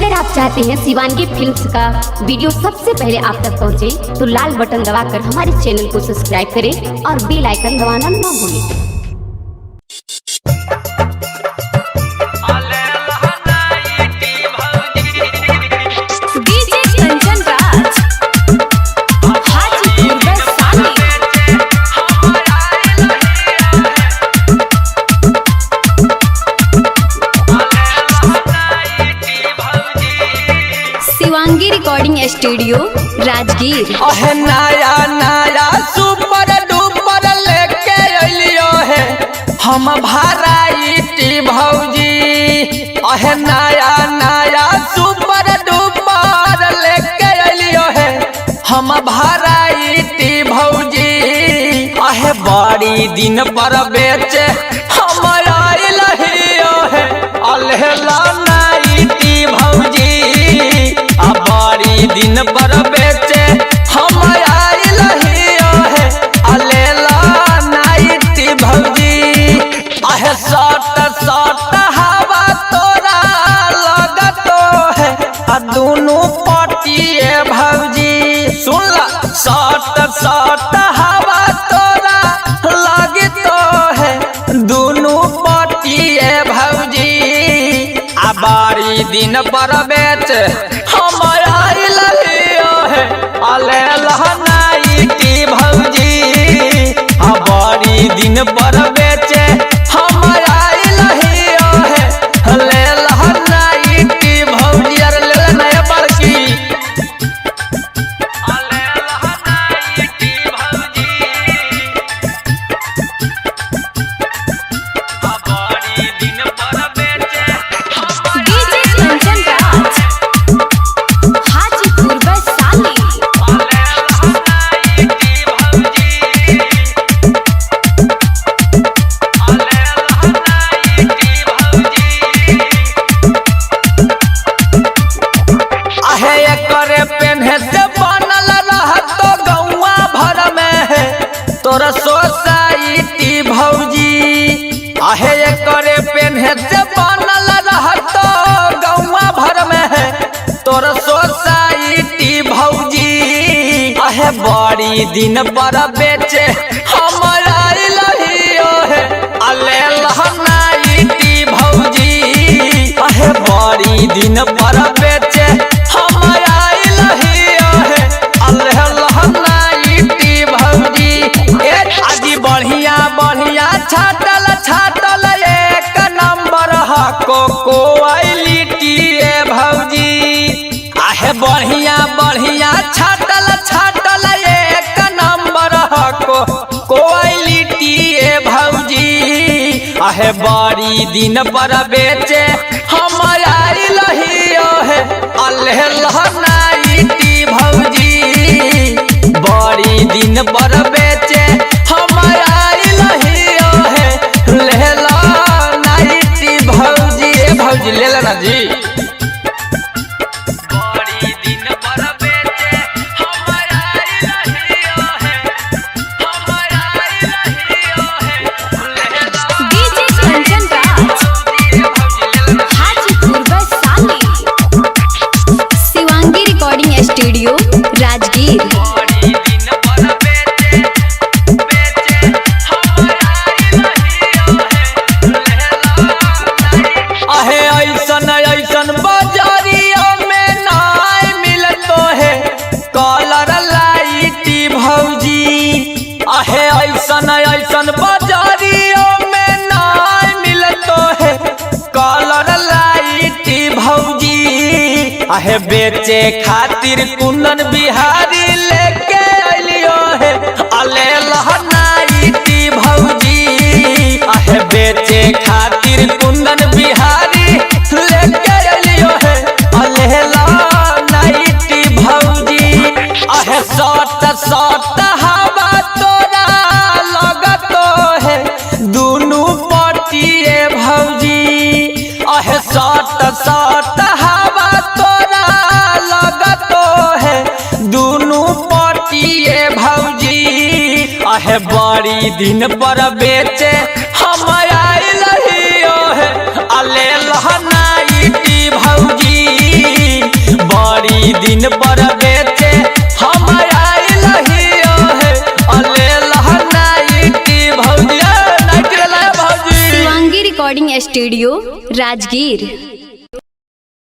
अगर आप चाहते हैं शिवांगी फिल्म्स का वीडियो सबसे पहले आप तक पहुंचे, तो लाल बटन दबाकर हमारे चैनल को सब्सक्राइब करें और बेल आइकन दबाना न भूलें। Shivangi recording studio Rajgir. नया नया सुपर डुपर लेके अलियो है हम भराइटी भौजी। नया नया सुपर डुपर लेके अलियो है हम भराइटी भौजी। बड़ी दिन पर बेचे हम आइल है अलहला नाइटी भौजी। बड़ी दिन पर बेचे हम आइल है अलेला नाइटी भौजी। सट सट हवा तोरा लगतो है दोनों पटिए भौजी। सुन ला सट सट हवा तोरा लगतो है दोनों पटिए भौजी। बड़ी दिन पर बेचे हम आइल है अलेला नाइटी भौजी। बड़ी दिन पर बेचे हम आइल है अलेला नाइटी भौजी। अरे ले नया बड़की अलेला नाइटी भौजी। बड़ी दिन पर बेचे तोरा सोसाइटी भौजी। करे पेन्हे से बनल रहतो गौवा भर में है तोरा सोसाइटी भौजी। बड़ी दिन पर बेचे हम आइल है अलेला नाइटी भौजी। बड़ी दिन पर बेचे हम आइल है अलेला नाइटी भौजी। आजी बढ़िया बढ़िया छाटल छाटल एक नंबर हको क्वालिटी भौजी। बढ़िया बढ़िया छाटल छाटल एक नंबर हको क्वालिटी भौजी। बड़ी दिन पर बेचे हम आइल है अलेला नाइटी भौजी। बड़ी दिन पर बेचे हम आइल है लेला नाइटी भौजी। भौजी ले लेना जी। बड़ी दिन पर बेचे हम आइल है हम आइल है लेला DJ Kanchan Raj Hajipur Vaishali. Shivangi recording studio Rajgir. ऐसन ऐसन बाजारिया में नाय मिलतो है कलर लाइटी भौजी। ऐसन ऐसन बाजारिया में नाय मिलतो है कलर लाइटी भौजी। बेचे खातिर कुंदन बिहारी लेके अलियो है अलेला नाइटी भौजी। बेचे खातिर कुंदन बिहारी लेके अलियो है अलेला नाइटी भौजी। सट सट हवा तोरा लगतो है दोनों पटिए भौजी। सट सट हवा तोरा लगतो है दोनों पटिए भौजी। बड़ी दिन पर बेचे हम आइल है अलेला नाइटी भौजी। Recording studio Rajgir.